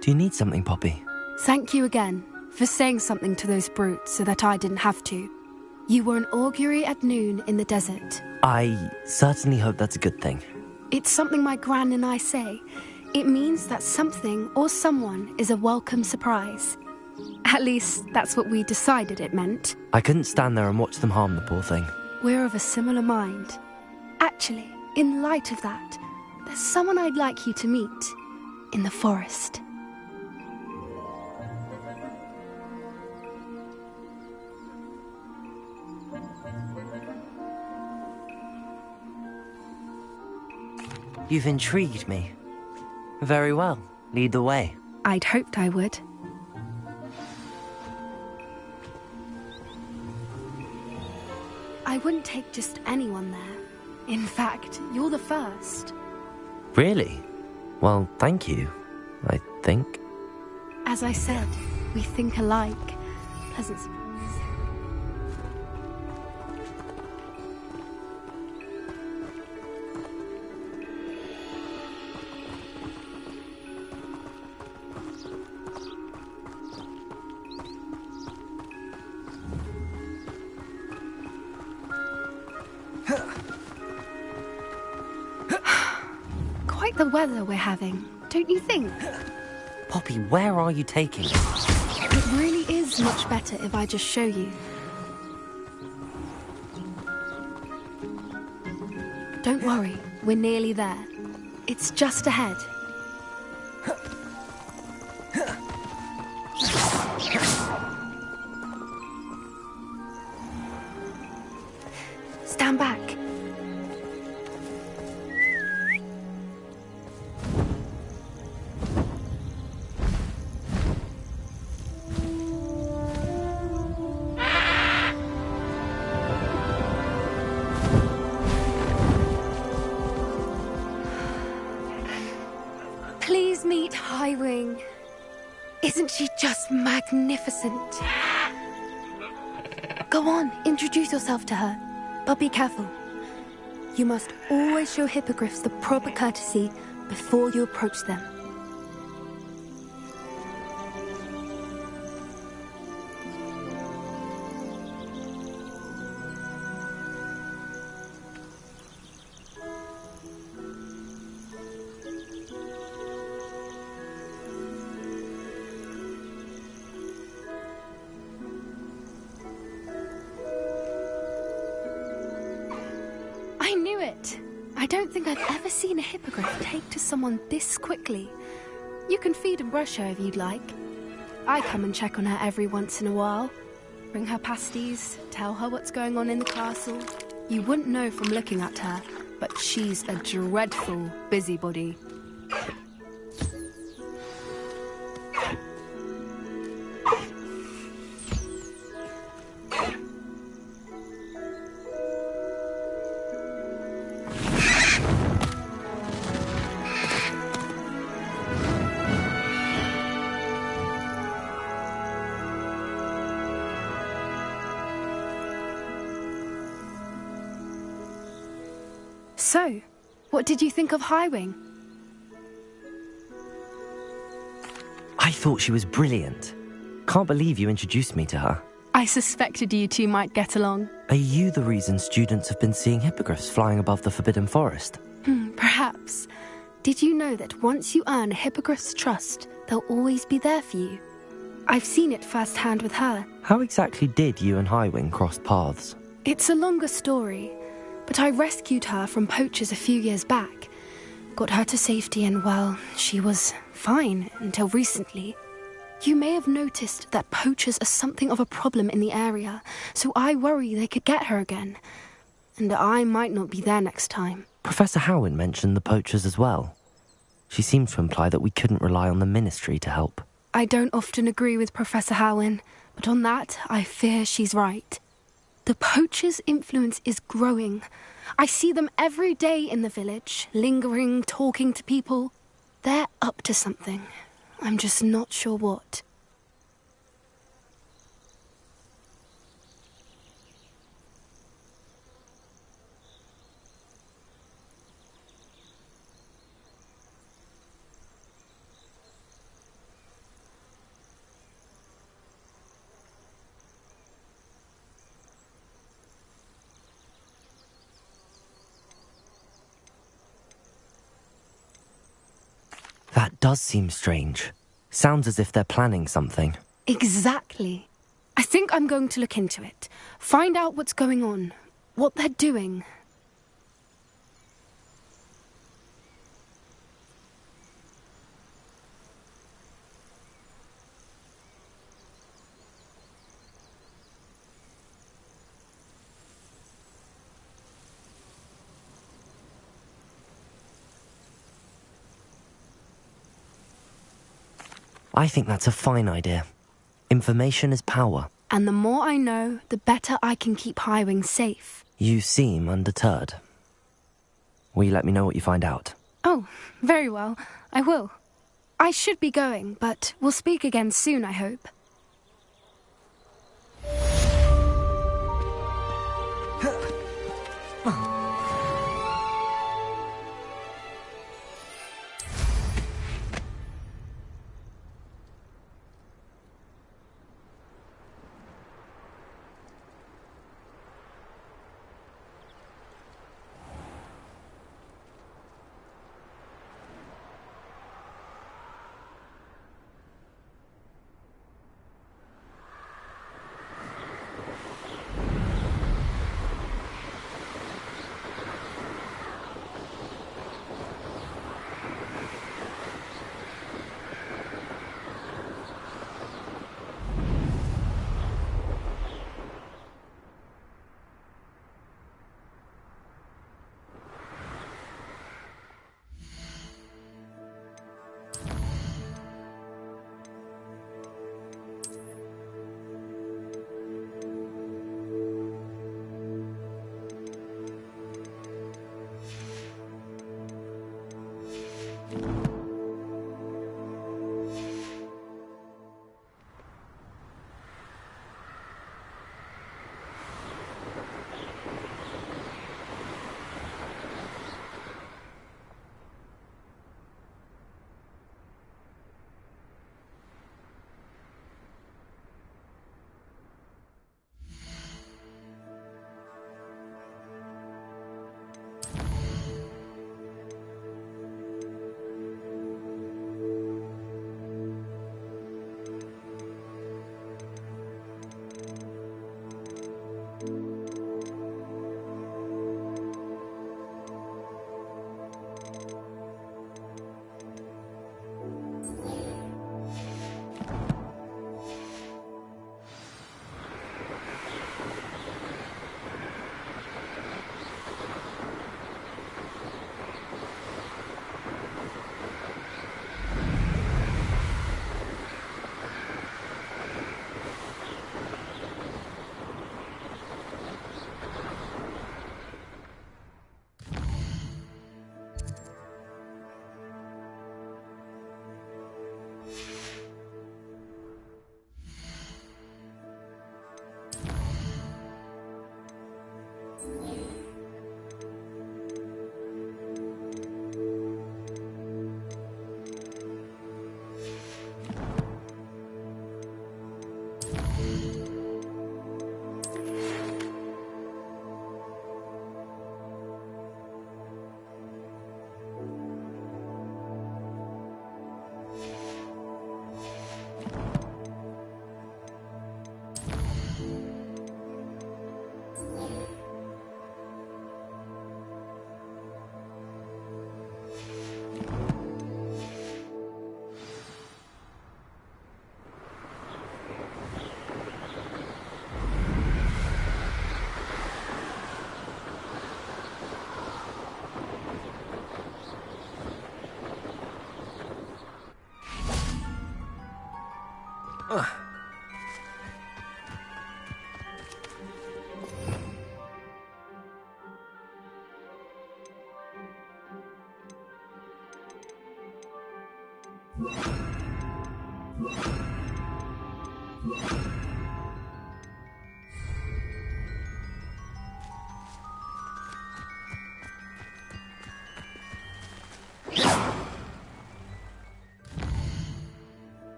Do you need something, Poppy? Thank you again for saying something to those brutes so that I didn't have to. You were an augury at noon in the desert. I certainly hope that's a good thing. It's something my gran and I say. It means that something or someone is a welcome surprise. At least, that's what we decided it meant. I couldn't stand there and watch them harm the poor thing. We're of a similar mind. Actually, in light of that, there's someone I'd like you to meet in the forest. You've intrigued me. Very well. Lead the way. I'd hoped I would. I wouldn't take just anyone there. In fact, you're the first. Really? Well, thank you, I think. As I said, we think alike. Pleasant surprise. Quite the weather we're having, don't you think? Poppy, where are you taking us? It really is much better if I just show you. Don't worry, we're nearly there. It's just ahead. Stand back. Please meet Highwing. Isn't she just magnificent? Go on, introduce yourself to her. But be careful. You must always show hippogriffs the proper courtesy before you approach them. I knew it! I don't think I've ever seen a hippogriff take to someone this quickly. You can feed and brush her if you'd like. I come and check on her every once in a while. Bring her pasties, tell her what's going on in the castle. You wouldn't know from looking at her, but she's a dreadful busybody. So, what did you think of Highwing? I thought she was brilliant. Can't believe you introduced me to her. I suspected you two might get along. Are you the reason students have been seeing hippogriffs flying above the Forbidden Forest? Perhaps. Did you know that once you earn a hippogriff's trust, they'll always be there for you? I've seen it firsthand with her. How exactly did you and Highwing cross paths? It's a longer story, but I rescued her from poachers a few years back. Got her to safety and, well, she was fine until recently. You may have noticed that poachers are something of a problem in the area, so I worry they could get her again. And I might not be there next time. Professor Howin mentioned the poachers as well. She seemed to imply that we couldn't rely on the ministry to help. I don't often agree with Professor Howin, but on that, I fear she's right. The poachers' influence is growing. I see them every day in the village, lingering, talking to people. They're up to something. I'm just not sure what. That does seem strange. Sounds as if they're planning something. Exactly. I think I'm going to look into it. Find out what's going on. What they're doing. I think that's a fine idea. Information is power. And the more I know, the better I can keep Highwing safe. You seem undeterred. Will you let me know what you find out? Oh, very well. I will. I should be going, but we'll speak again soon, I hope.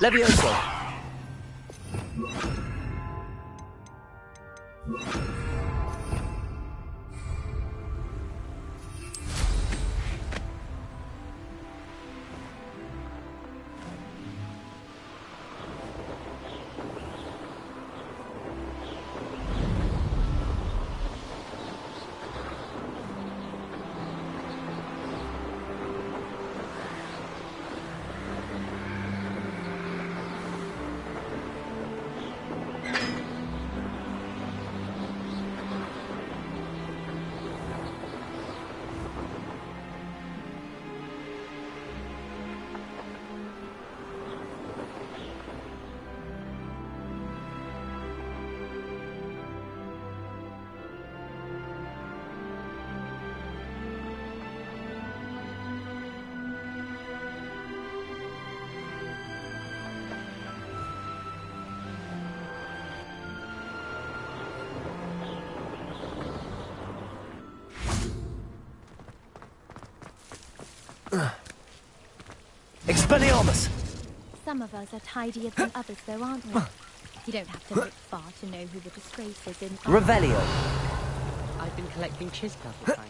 Levioso! Expelliarmus! Some of us are tidier than others, though, aren't we? You don't have to look far to know who the disgrace is in. Revelio! I've been collecting chispa for time.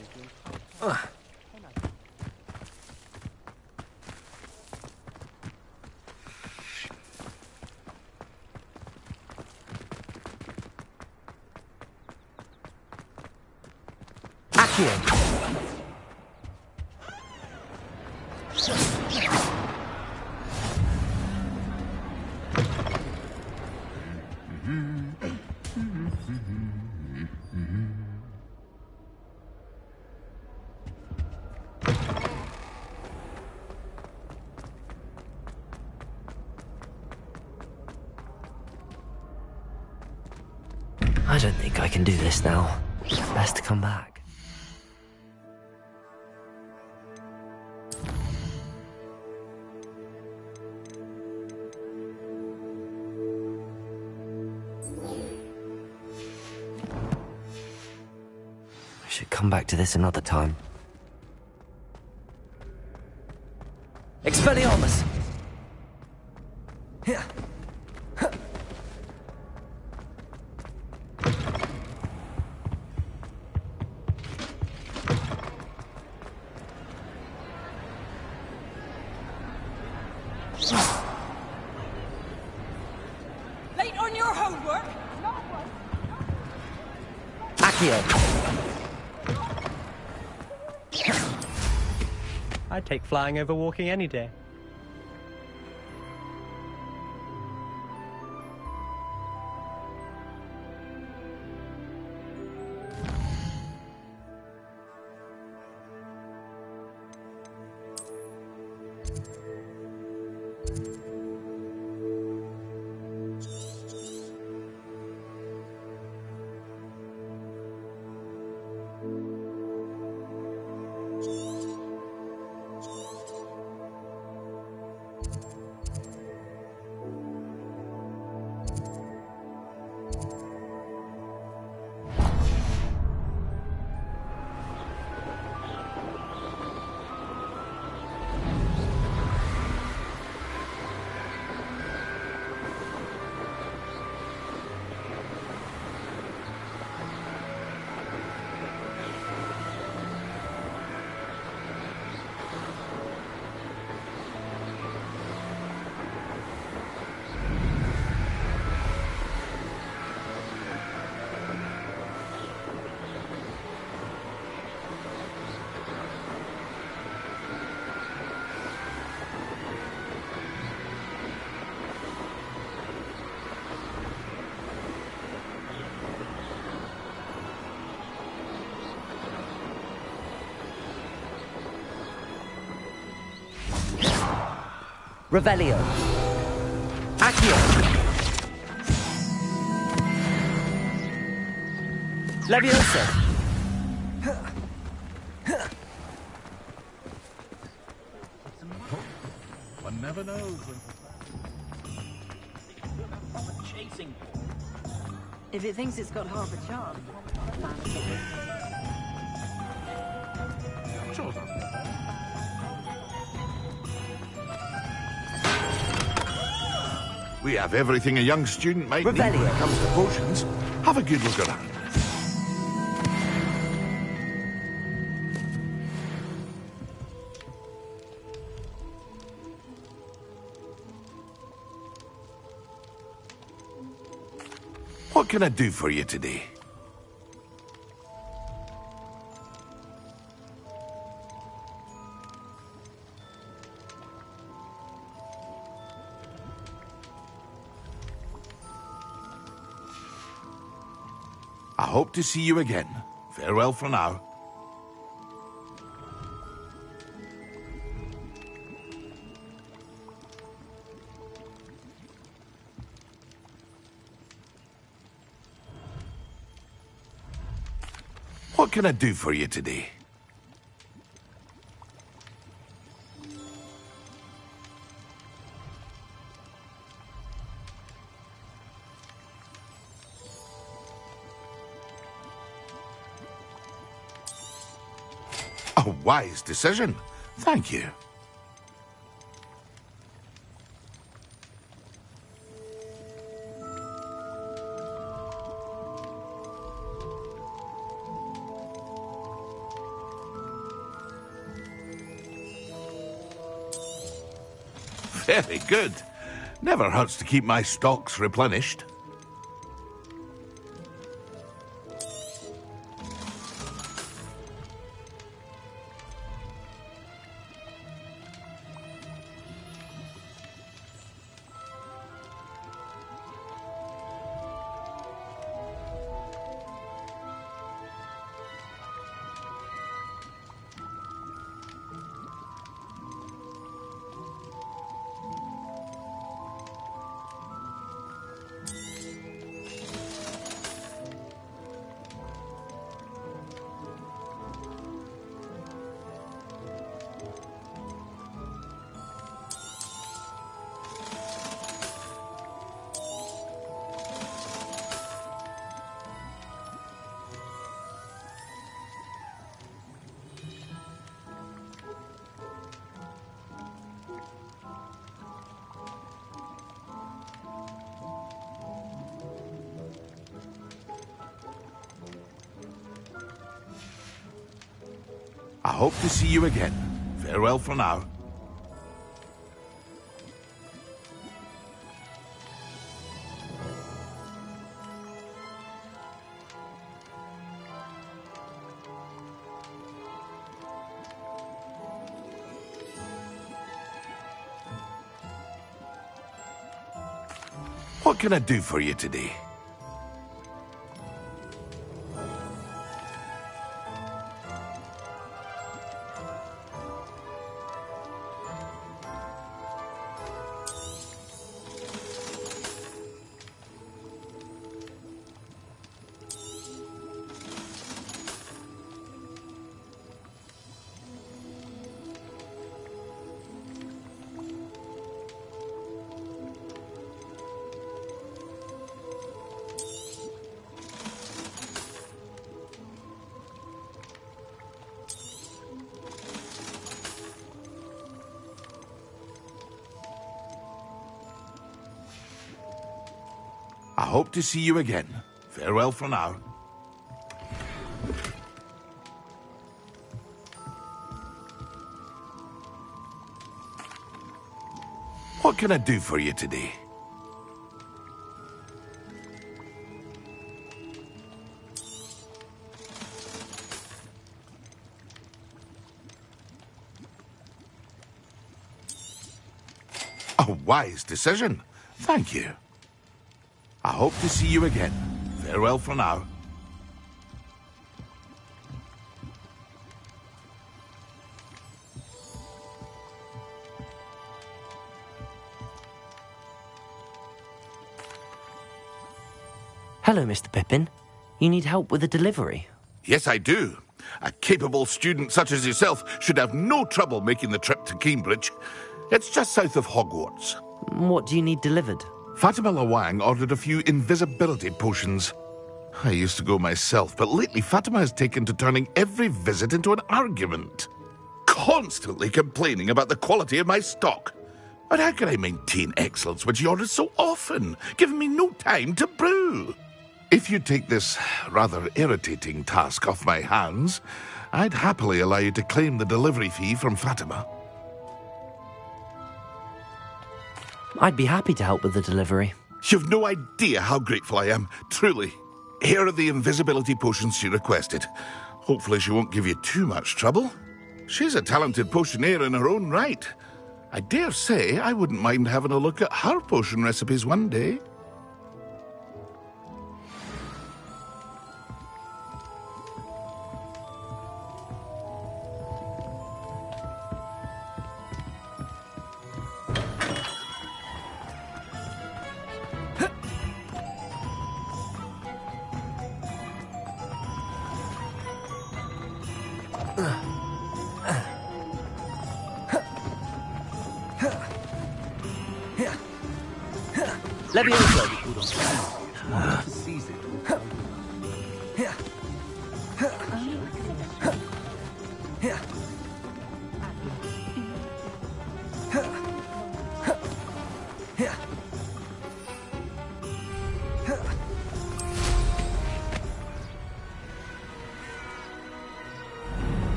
Accio! I don't think I can do this now. Best to come back. I should come back to this another time. Expelliarmus! Here. Late on your homework? Accio! I'd take flying over walking any day. Revelio! Accio! Levioso! One never knows when... If it thinks it's got half a chance. Sure not. We have everything a young student might need Revelio. when it comes to potions. Have a good look around. What can I do for you today? I hope to see you again. Farewell for now. What can I do for you today? A wise decision. Thank you. Very good. Never hurts to keep my stocks replenished. I hope to see you again. Farewell for now. What can I do for you today? I hope to see you again. Farewell for now. What can I do for you today? A wise decision. Thank you. I hope to see you again. Farewell for now. Hello, Mr. Pippin. You need help with a delivery? Yes, I do. A capable student such as yourself should have no trouble making the trip to Cambridge. It's just south of Hogwarts. What do you need delivered? Fatima Lawang ordered a few invisibility potions. I used to go myself, but lately Fatima has taken to turning every visit into an argument. Constantly complaining about the quality of my stock. But how can I maintain excellence when she orders so often, giving me no time to brew? If you take this rather irritating task off my hands, I'd happily allow you to claim the delivery fee from Fatima. I'd be happy to help with the delivery. You've no idea how grateful I am, truly. Here are the invisibility potions she requested. Hopefully she won't give you too much trouble. She's a talented potioneer in her own right. I dare say I wouldn't mind having a look at her potion recipes one day.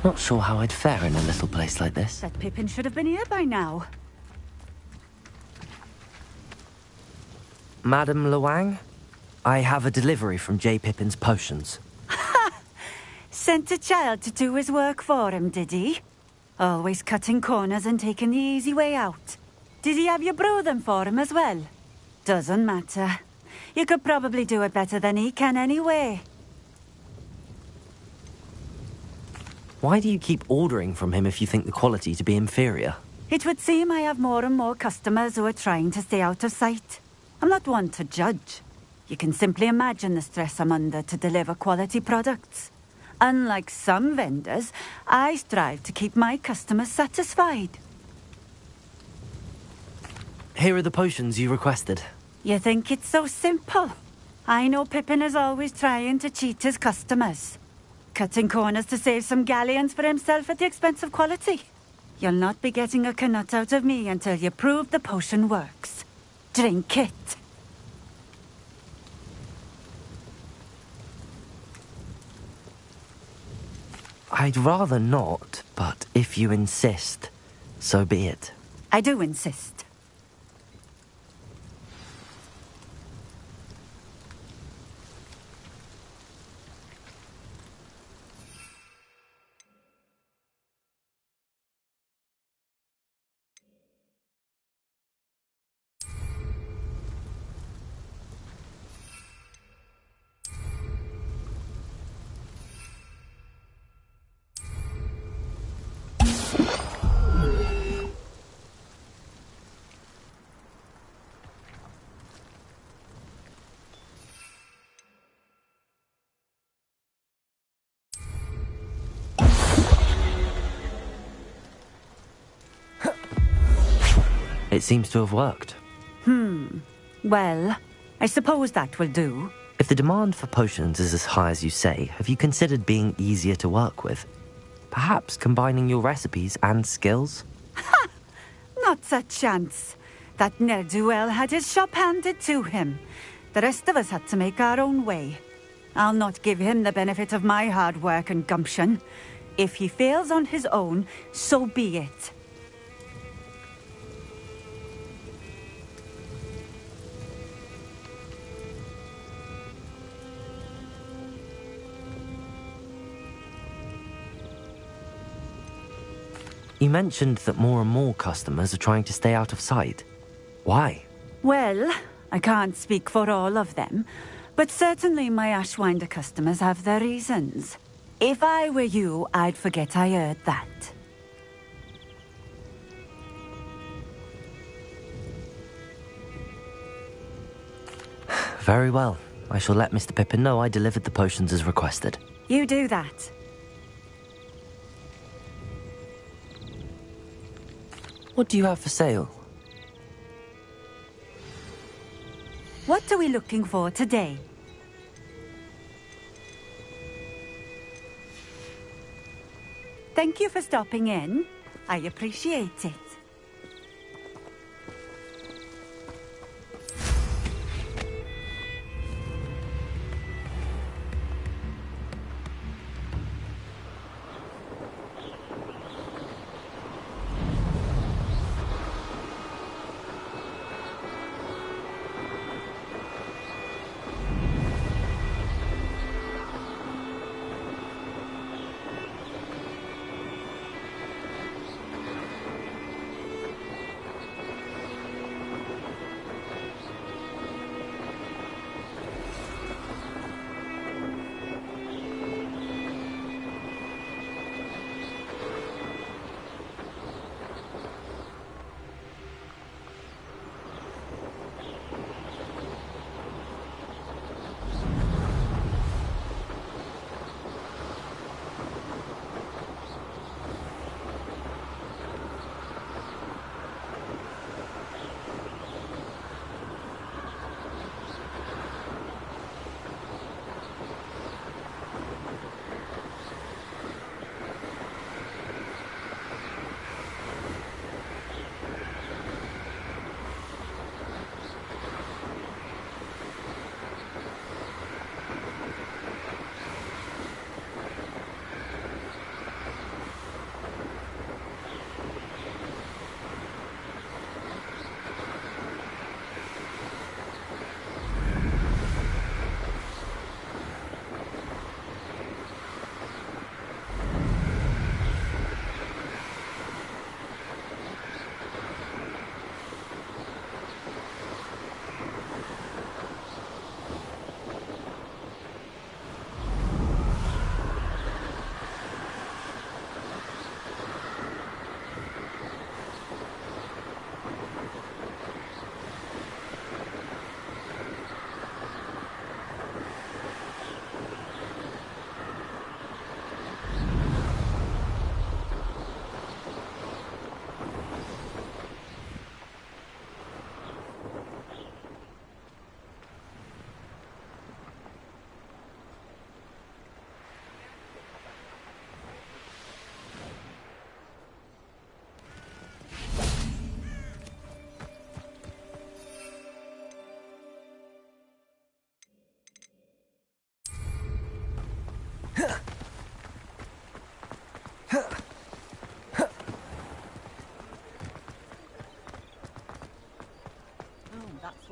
Not sure how I'd fare in a little place like this. That Pippin should have been here by now. Madam Luang, I have a delivery from J. Pippin's potions. Sent a child to do his work for him, did he? Always cutting corners and taking the easy way out. Did he have you brew them for him as well? Doesn't matter. You could probably do it better than he can anyway. Why do you keep ordering from him if you think the quality to be inferior? It would seem I have more and more customers who are trying to stay out of sight. I'm not one to judge. You can simply imagine the stress I'm under to deliver quality products. Unlike some vendors, I strive to keep my customers satisfied. Here are the potions you requested. You think it's so simple? I know Pippin is always trying to cheat his customers. Cutting corners to save some galleons for himself at the expense of quality. You'll not be getting a canut out of me until you prove the potion works. Drink it. I'd rather not, but if you insist, so be it. I do insist. It seems to have worked. Well, I suppose that will do. If the demand for potions is as high as you say, have you considered being easier to work with? Perhaps combining your recipes and skills? Not a chance. That ne'er-do-well had his shop handed to him. The rest of us had to make our own way. I'll not give him the benefit of my hard work and gumption. If he fails on his own, so be it. You mentioned that more and more customers are trying to stay out of sight. Why? Well, I can't speak for all of them, but certainly my Ashwinder customers have their reasons. If I were you, I'd forget I heard that. Very well. I shall let Mr. Pippin know I delivered the potions as requested. You do that. What do you have for sale? What are we looking for today? Thank you for stopping in. I appreciate it.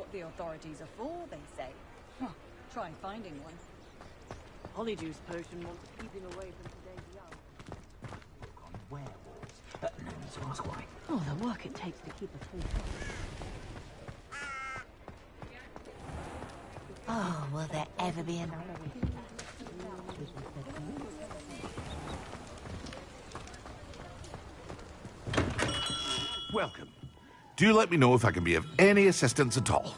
what the authorities are for, they say. Well, try finding one. Polyjuice potion wants keeping away from today's young. On werewolves. No need to ask why. Oh, the work it takes to keep a clean Oh, will there ever be an... Welcome. Do let me know if I can be of any assistance at all.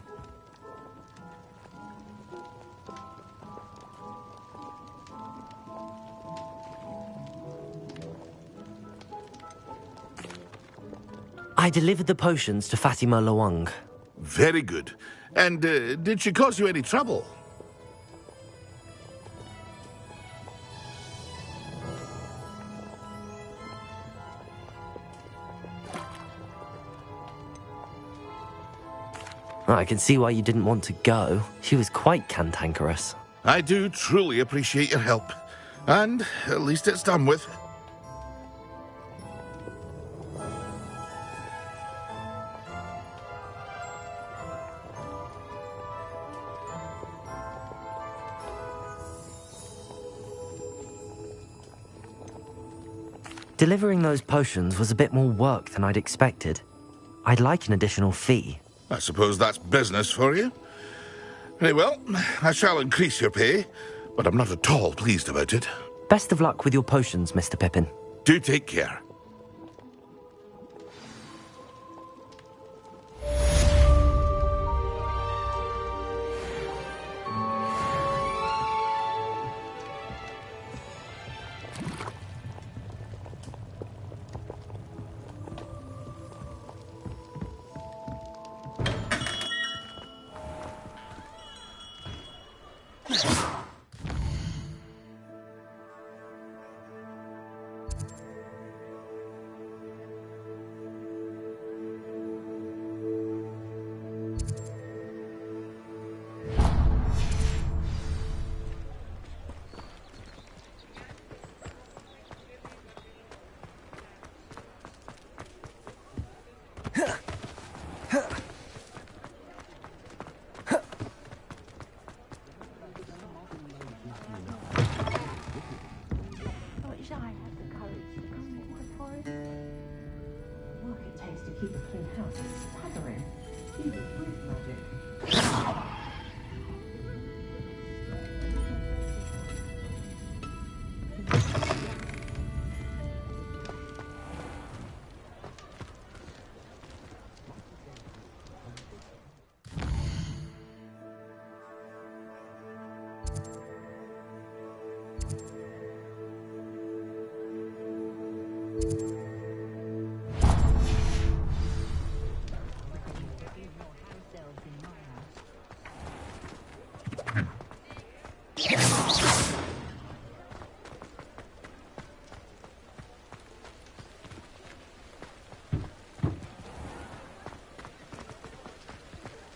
I delivered the potions to Fatima Lawang. Very good. And did she cause you any trouble? I can see why you didn't want to go. She was quite cantankerous. I do truly appreciate your help. And at least it's done with. Delivering those potions was a bit more work than I'd expected. I'd like an additional fee. I suppose that's business for you. Very well, I shall increase your pay, but I'm not at all pleased about it. Best of luck with your potions, Mr. Pippin. Do take care.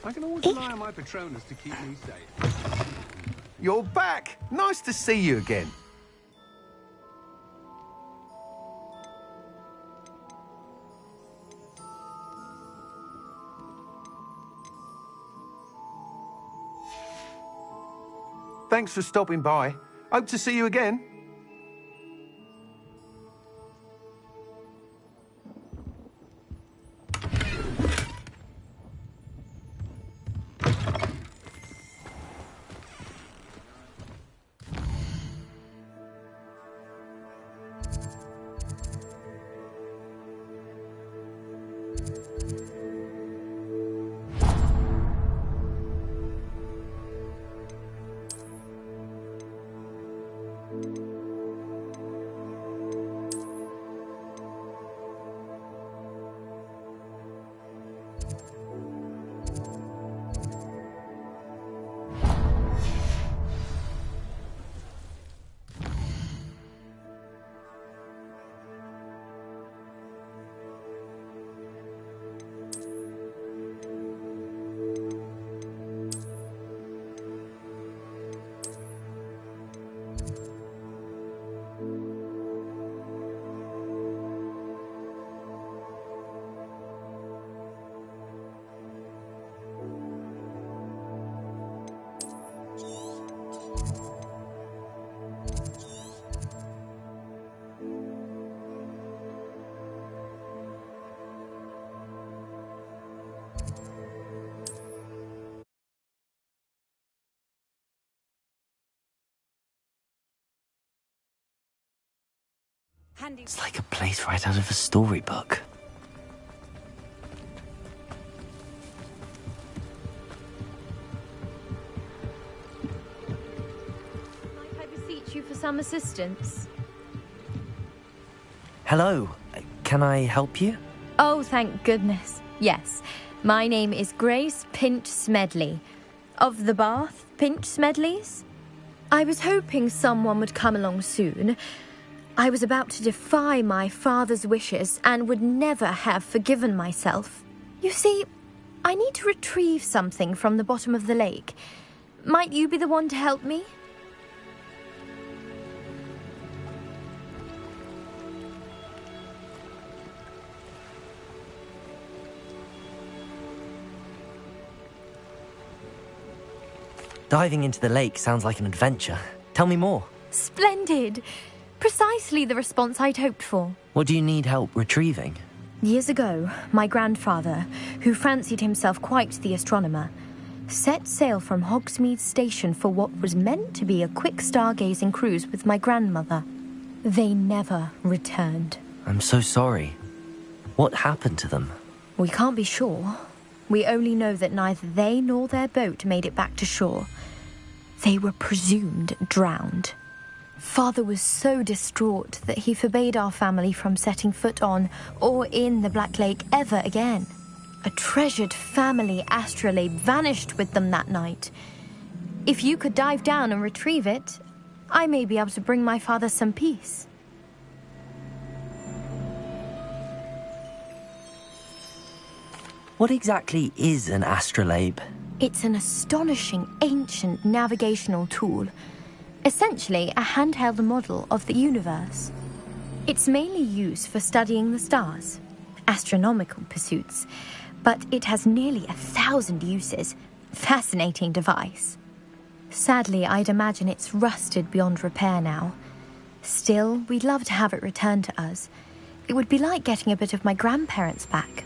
I can always rely on my Patronus to keep me safe. You're back! Nice to see you again. Thanks for stopping by. Hope to see you again. It's like a place right out of a storybook. Might I beseech you for some assistance? Hello, can I help you? Oh, thank goodness. Yes, my name is Grace Pinch Smedley, of the Bath Pinch Smedleys. I was hoping someone would come along soon. I was about to defy my father's wishes and would never have forgiven myself. You see, I need to retrieve something from the bottom of the lake. Might you be the one to help me? Diving into the lake sounds like an adventure. Tell me more. Splendid! Precisely the response I'd hoped for. What do you need help retrieving? Years ago, my grandfather, who fancied himself quite the astronomer, set sail from Hogsmeade Station for what was meant to be a quick stargazing cruise with my grandmother. They never returned. I'm so sorry. What happened to them? We can't be sure. We only know that neither they nor their boat made it back to shore. They were presumed drowned. Father was so distraught that he forbade our family from setting foot on or in the Black Lake ever again. A treasured family astrolabe vanished with them that night. If you could dive down and retrieve it, I may be able to bring my father some peace. What exactly is an astrolabe? It's an astonishing ancient navigational tool. Essentially, a handheld model of the universe. It's mainly used for studying the stars, astronomical pursuits, but it has nearly 1,000 uses. Fascinating device. Sadly, I'd imagine it's rusted beyond repair now. Still, we'd love to have it returned to us. It would be like getting a bit of my grandparents back.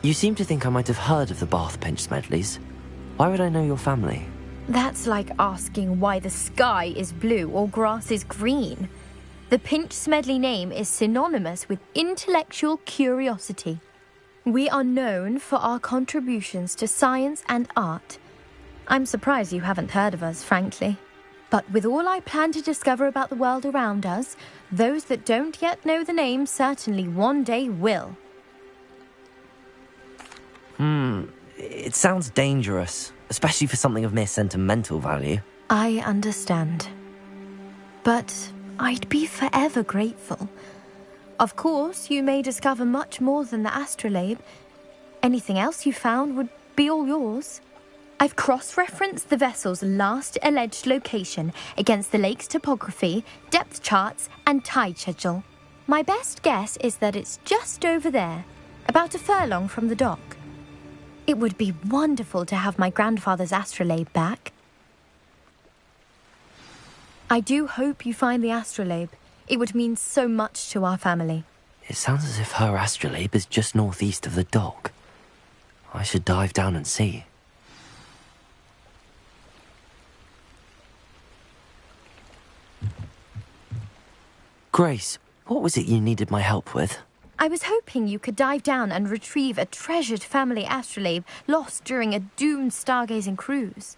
You seem to think I might have heard of the Bath Pinch Smedleys. Why would I know your family? That's like asking why the sky is blue or grass is green. The Pinch Smedley name is synonymous with intellectual curiosity. We are known for our contributions to science and art. I'm surprised you haven't heard of us, frankly. But with all I plan to discover about the world around us, those that don't yet know the name certainly one day will. It sounds dangerous, especially for something of mere sentimental value. I understand. But I'd be forever grateful. Of course, you may discover much more than the astrolabe. Anything else you found would be all yours. I've cross-referenced the vessel's last alleged location against the lake's topography, depth charts, and tide schedule. My best guess is that it's just over there, about a furlong from the dock. It would be wonderful to have my grandfather's astrolabe back. I do hope you find the astrolabe. It would mean so much to our family. It sounds as if her astrolabe is just northeast of the dock. I should dive down and see. Grace, what was it you needed my help with? I was hoping you could dive down and retrieve a treasured family astrolabe lost during a doomed stargazing cruise.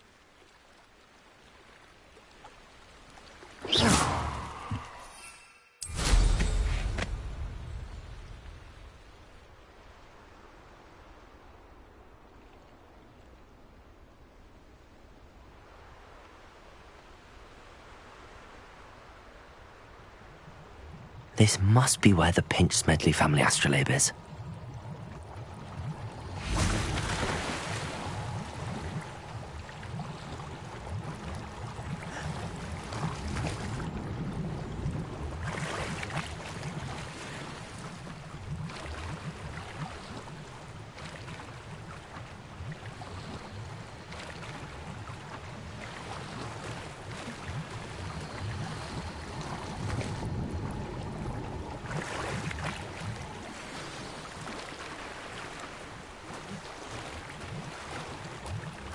This must be where the Pinch Smedley family astrolabe is.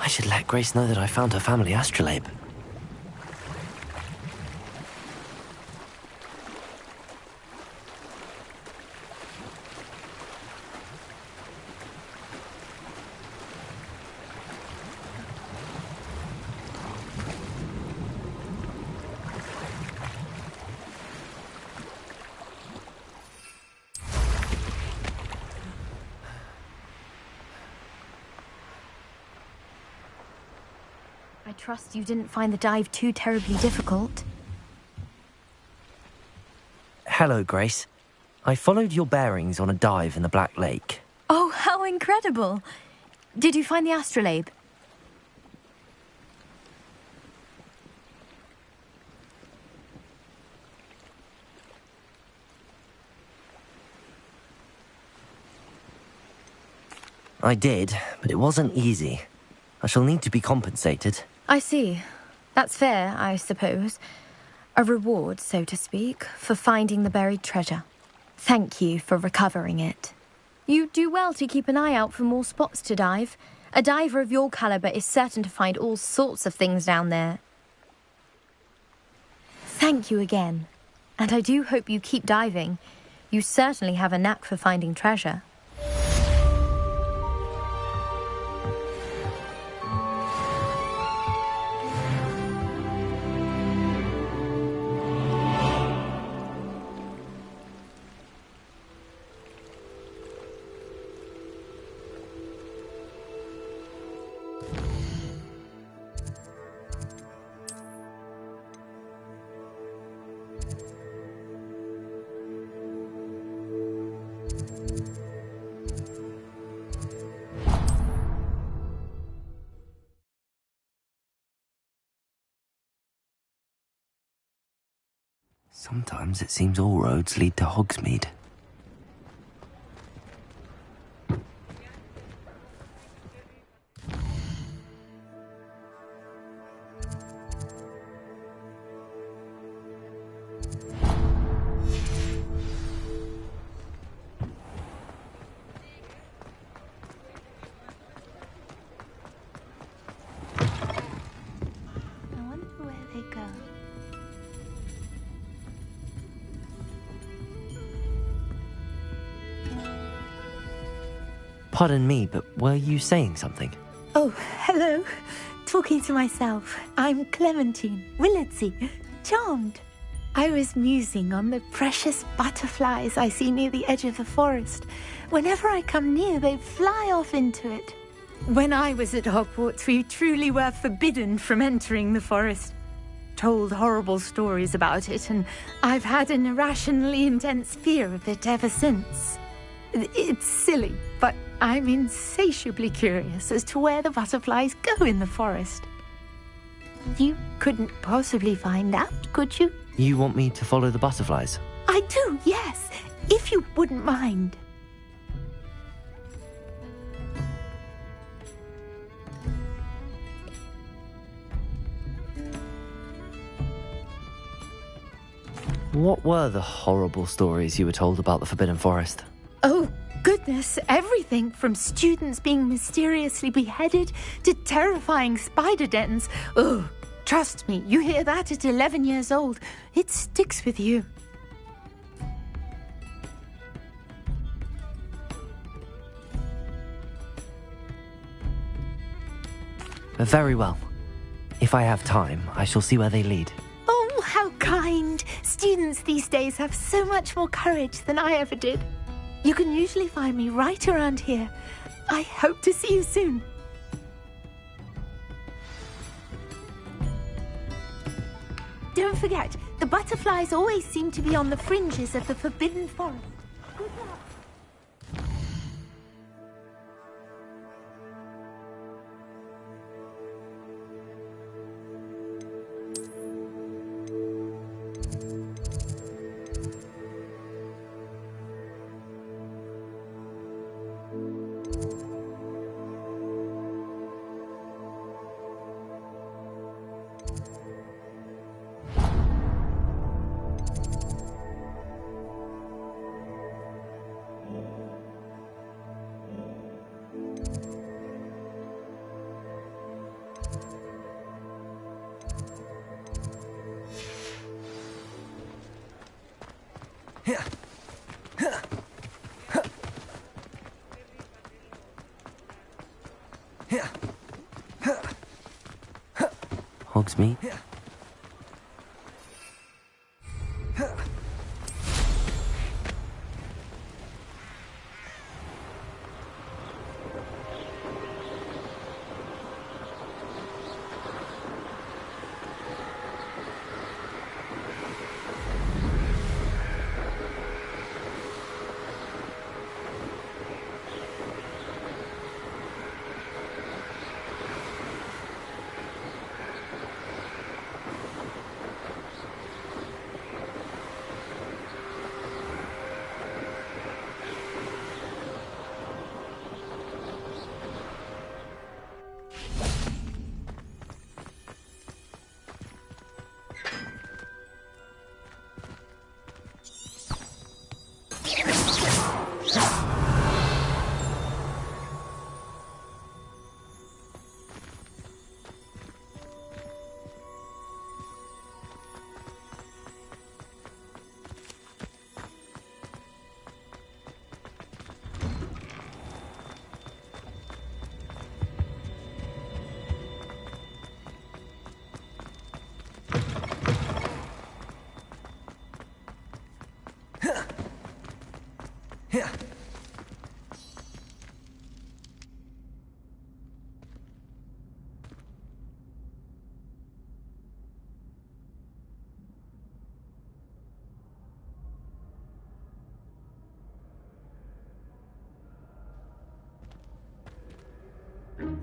I should let Grace know that I found her family astrolabe. trust you didn't find the dive too terribly difficult. Hello, Grace. I followed your bearings on a dive in the Black Lake. Oh, how incredible! Did you find the astrolabe? I did, but it wasn't easy. I shall need to be compensated. I see. That's fair, I suppose. A reward, so to speak, for finding the buried treasure. Thank you for recovering it. You do well to keep an eye out for more spots to dive. A diver of your caliber is certain to find all sorts of things down there. Thank you again. And I do hope you keep diving. You certainly have a knack for finding treasure. Sometimes it seems all roads lead to Hogsmeade. I wonder where they go. Pardon me, but were you saying something? Oh, hello. Talking to myself. I'm Clementine Willardsey. Charmed. I was musing on the precious butterflies I see near the edge of the forest. Whenever I come near, they fly off into it. When I was at Hogwarts, we truly were forbidden from entering the forest. Told horrible stories about it, and I've had an irrationally intense fear of it ever since. It's silly, but I'm insatiably curious as to where the butterflies go in the forest. You couldn't possibly find out, could you? You want me to follow the butterflies? I do, yes, if you wouldn't mind. What were the horrible stories you were told about the Forbidden Forest? Oh, goodness, everything from students being mysteriously beheaded to terrifying spider dens. Oh, trust me, you hear that at 11 years old, it sticks with you. Very well. If I have time, I shall see where they lead. Oh, how kind. Students these days have so much more courage than I ever did. You can usually find me right around here. I hope to see you soon. Don't forget, the butterflies always seem to be on the fringes of the Forbidden Forest. Good luck. Hogsmeade?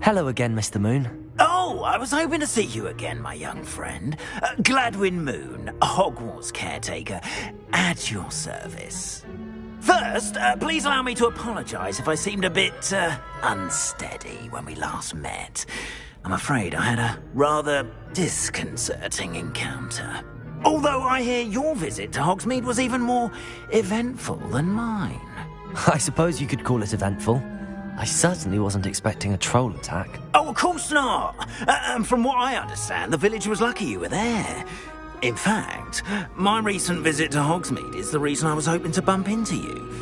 Hello again, Mr. Moon. Oh, I was hoping to see you again, my young friend. Gladwin Moon, Hogwarts caretaker, at your service. First, please allow me to apologise if I seemed a bit unsteady when we last met. I'm afraid I had a rather disconcerting encounter. Although I hear your visit to Hogsmeade was even more eventful than mine. I suppose you could call it eventful. I certainly wasn't expecting a troll attack. Oh, of course not. And from what I understand, the village was lucky you were there. In fact, my recent visit to Hogsmeade is the reason I was hoping to bump into you.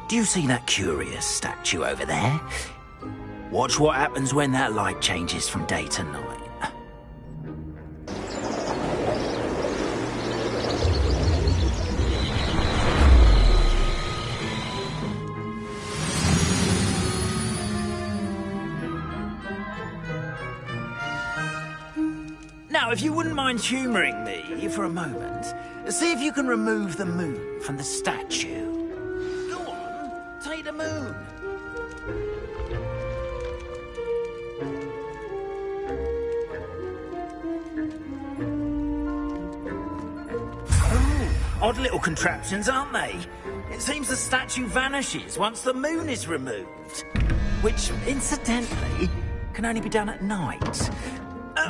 Do you see that curious statue over there? Watch what happens when that light changes from day to night. Now, if you wouldn't mind humouring me for a moment, see if you can remove the moon from the statue. Go on, take the moon. Oh, odd little contraptions, aren't they? It seems the statue vanishes once the moon is removed. Which, incidentally, can only be done at night.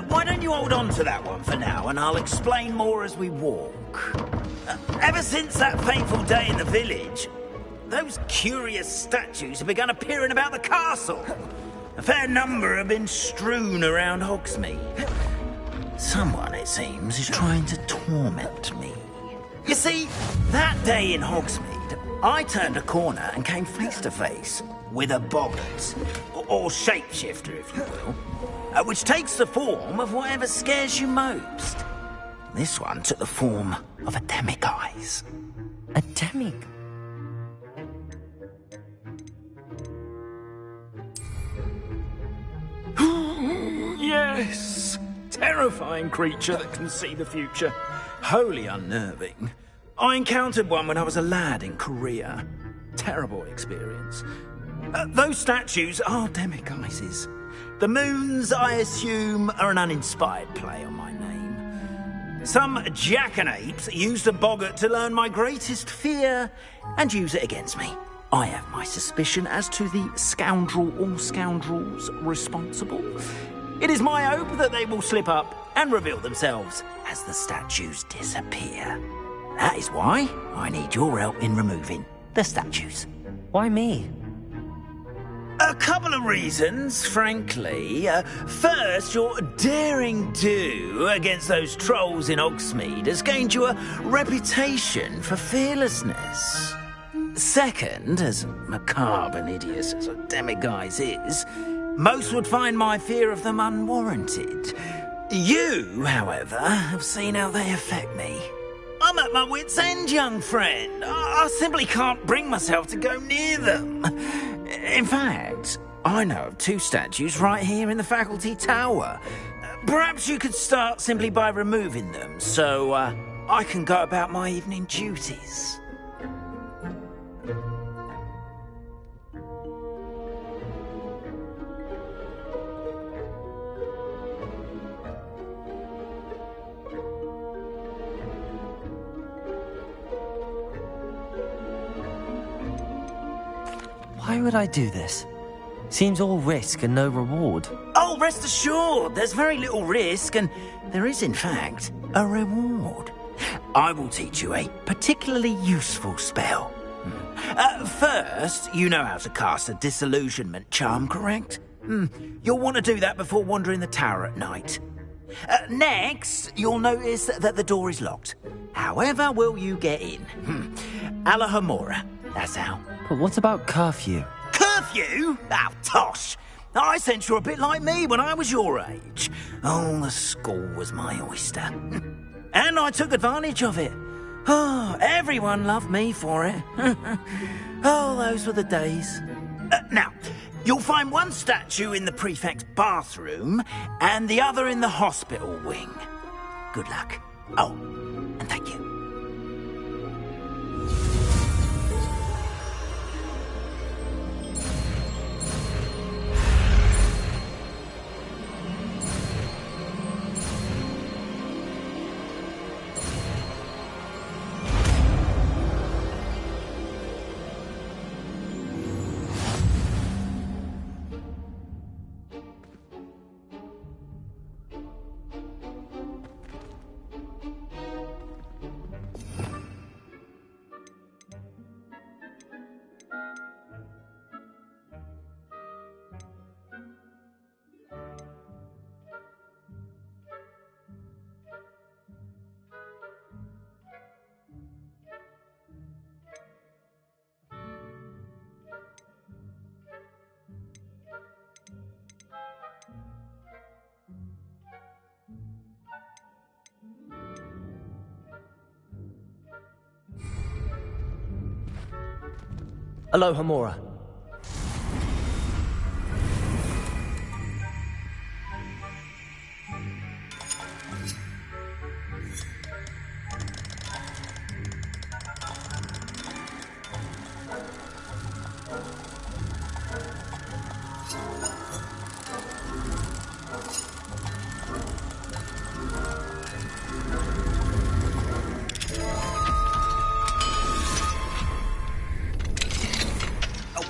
Why don't you hold on to that one for now, and I'll explain more as we walk. Ever since that fateful day in the village, those curious statues have begun appearing about the castle. A fair number have been strewn around Hogsmeade. Someone, it seems, is trying to torment me. You see, that day in Hogsmeade, I turned a corner and came face to face with a boggart, or shapeshifter, if you will. Which takes the form of whatever scares you most. This one took the form of a demiguise. A demiguise? Yes! Terrifying creature that can see the future. Wholly unnerving. I encountered one when I was a lad in Korea. Terrible experience. Those statues are demiguises. The moons, I assume, are an uninspired play on my name. Some jackanapes used a boggart to learn my greatest fear and use it against me. I have my suspicion as to the scoundrel or scoundrels responsible. It is my hope that they will slip up and reveal themselves as the statues disappear. That is why I need your help in removing the statues. Why me? A couple of reasons, frankly. First, your daring do against those trolls in Hogsmeade has gained you a reputation for fearlessness. Second, as macabre and hideous as a demiguise is, most would find my fear of them unwarranted. You, however, have seen how they affect me. I'm at my wit's end, young friend. I simply can't bring myself to go near them. In fact, I know of two statues right here in the faculty tower. Perhaps you could start simply by removing them, so I can go about my evening duties. Why would I do this? Seems all risk and no reward. Oh, rest assured, there's very little risk, and there is, in fact, a reward. I will teach you a particularly useful spell. First, you know how to cast a disillusionment charm, correct? You'll want to do that before wandering the tower at night. Next, you'll notice that the door is locked. However will you get in? Alahomora, that's how. But what about curfew? Curfew? Oh, tosh! I sense you're a bit like me when I was your age. Oh, the school was my oyster. And I took advantage of it. Oh, everyone loved me for it. Oh, those were the days. Now, you'll find one statue in the prefect's bathroom and the other in the hospital wing. Good luck. Oh, and thank you. Aloha Mora.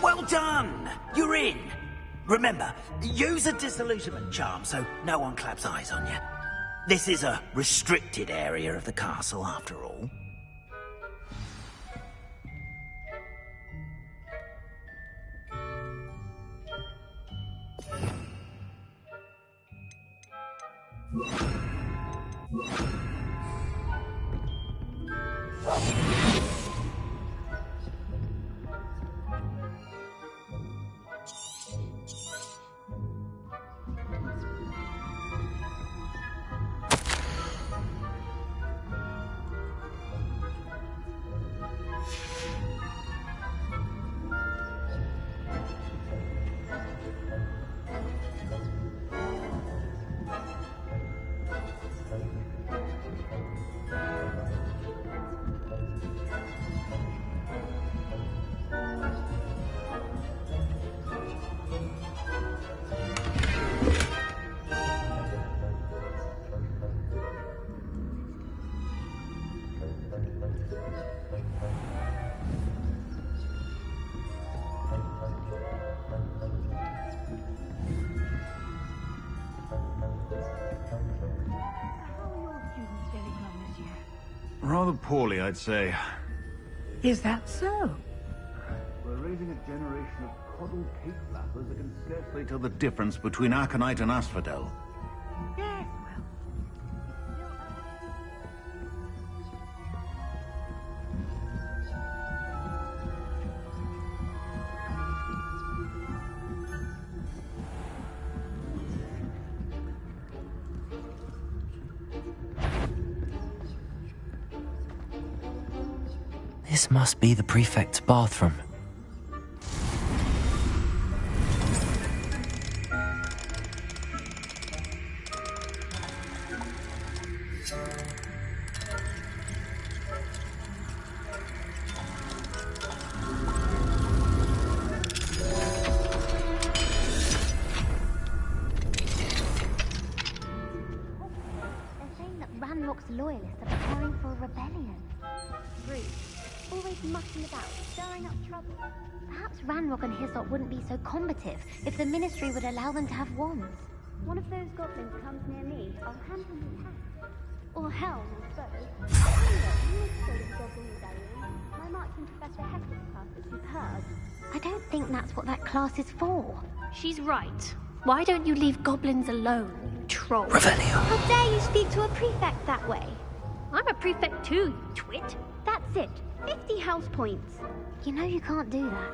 Well done! You're in. Remember, use a disillusionment charm so no one claps eyes on you. This is a restricted area of the castle, after all. Rather poorly, I'd say. Is that so? We're raising a generation of coddled cake flappers that can scarcely tell the difference between aconite and asphodel. Yes, This must be the prefect's bathroom. Ranrock's loyalists are preparing for a rebellion. Rude. Always mucking about, stirring up trouble. Perhaps Ranrock and Hyssop wouldn't be so combative if the Ministry would allow them to have wands. One of those goblins comes near me, I'll hand him his hat. Or hell, I suppose. Anyway, you must go to the Goblin Rebellion. My marching Professor Hector's class is superb. I don't think that's what that class is for. She's right. Why don't you leave goblins alone, you troll? How dare you speak to a prefect that way? I'm a prefect too, you twit. That's it. 50 house points. You know you can't do that.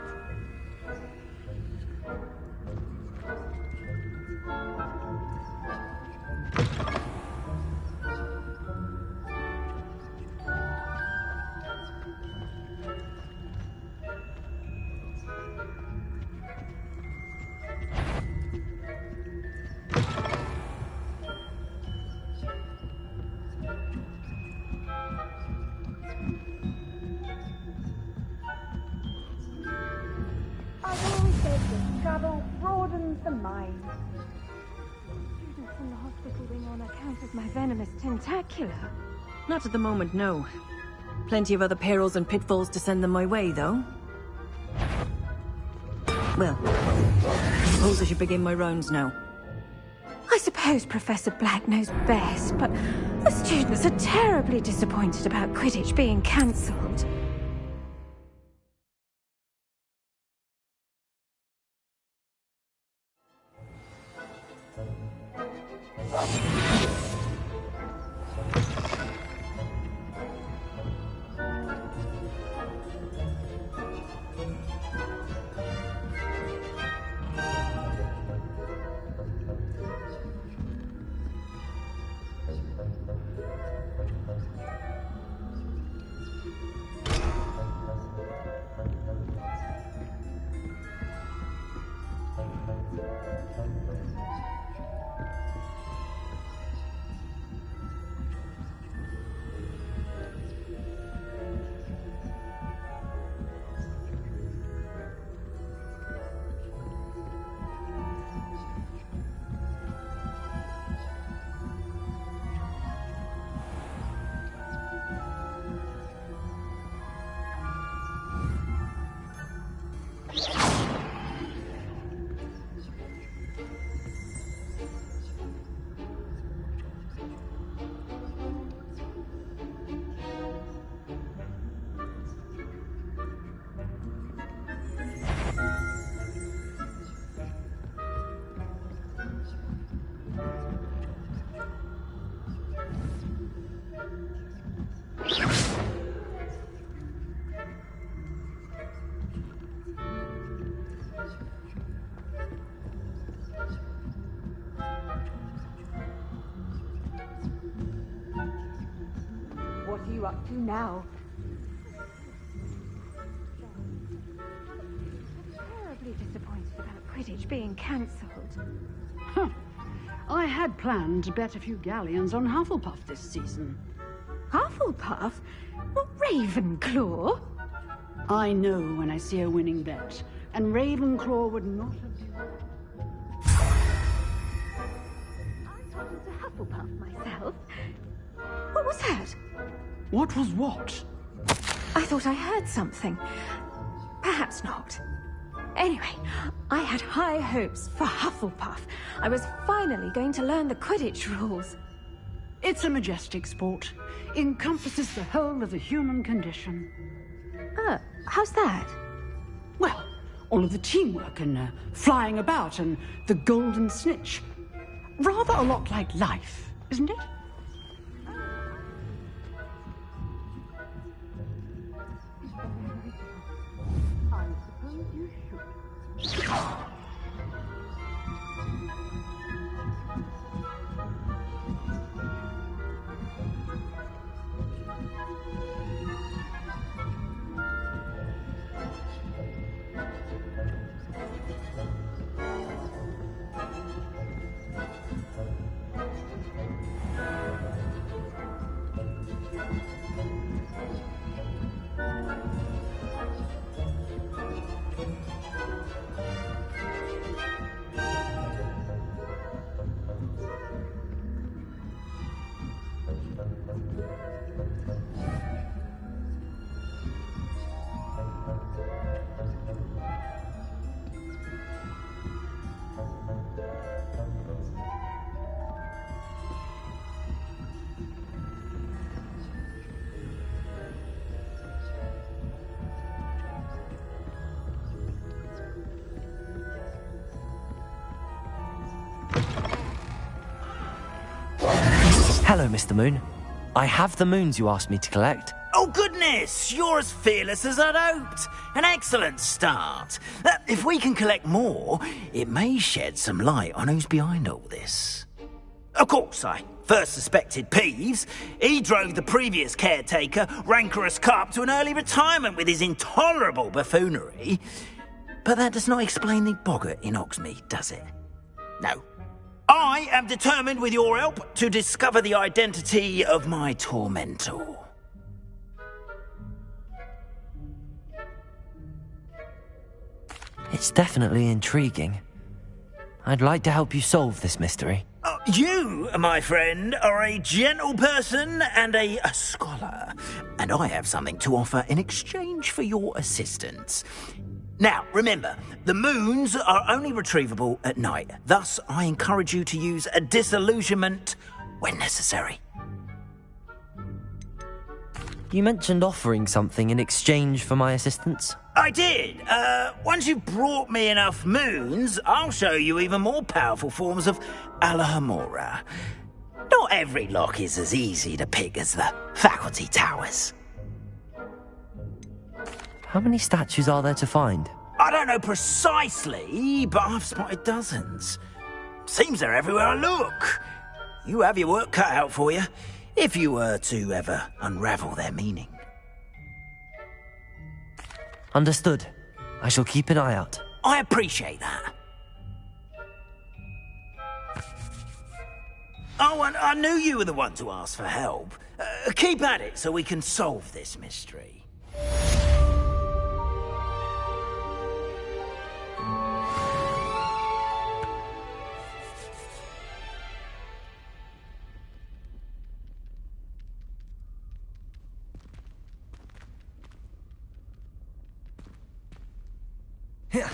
I've always said that travel broadens the mind. Students in the hospital wing on account of my venomous tentacula. Not at the moment, no. Plenty of other perils and pitfalls to send them my way, though. Well, I suppose I should begin my rounds now. I suppose Professor Black knows best, but the students are terribly disappointed about Quidditch being cancelled. What are you up to now? Terribly disappointed about Quidditch being cancelled. Huh. I had planned to bet a few galleons on Hufflepuff this season. Hufflepuff? Well, Ravenclaw? I know when I see a winning bet, and Ravenclaw would not have been... I'm talking to Hufflepuff myself. What was that? What was what? I thought I heard something. Perhaps not. Anyway, I had high hopes for Hufflepuff. I was finally going to learn the Quidditch rules. It's a majestic sport. Encompasses the whole of the human condition. How's that? Well, all of the teamwork and flying about and the golden snitch. Rather a lot like life, isn't it? I suppose you should. Hello, Mr. Moon. I have the moons you asked me to collect. Oh, goodness! You're as fearless as I'd hoped. An excellent start. If we can collect more, it may shed some light on who's behind all this. Of course, I first suspected Peeves. He drove the previous caretaker, Rancorous Carp, to an early retirement with his intolerable buffoonery. But that does not explain the boggart in Hogsmeade, does it? No. I am determined, with your help, to discover the identity of my tormentor. It's definitely intriguing. I'd like to help you solve this mystery. You, my friend, are a gentle person and a scholar, and I have something to offer in exchange for your assistance. Now, remember, the moons are only retrievable at night. Thus, I encourage you to use a disillusionment when necessary. You mentioned offering something in exchange for my assistance? I did. Once you've brought me enough moons, I'll show you even more powerful forms of Alahamora. Not every lock is as easy to pick as the faculty towers. How many statues are there to find? I don't know precisely, but I've spotted dozens. Seems they're everywhere I look. You have your work cut out for you, if you were to ever unravel their meaning. Understood. I shall keep an eye out. I appreciate that. Oh, and I knew you were the one to ask for help. Keep at it so we can solve this mystery. Here.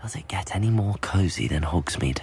Does it get any more cozy than Hogsmeade?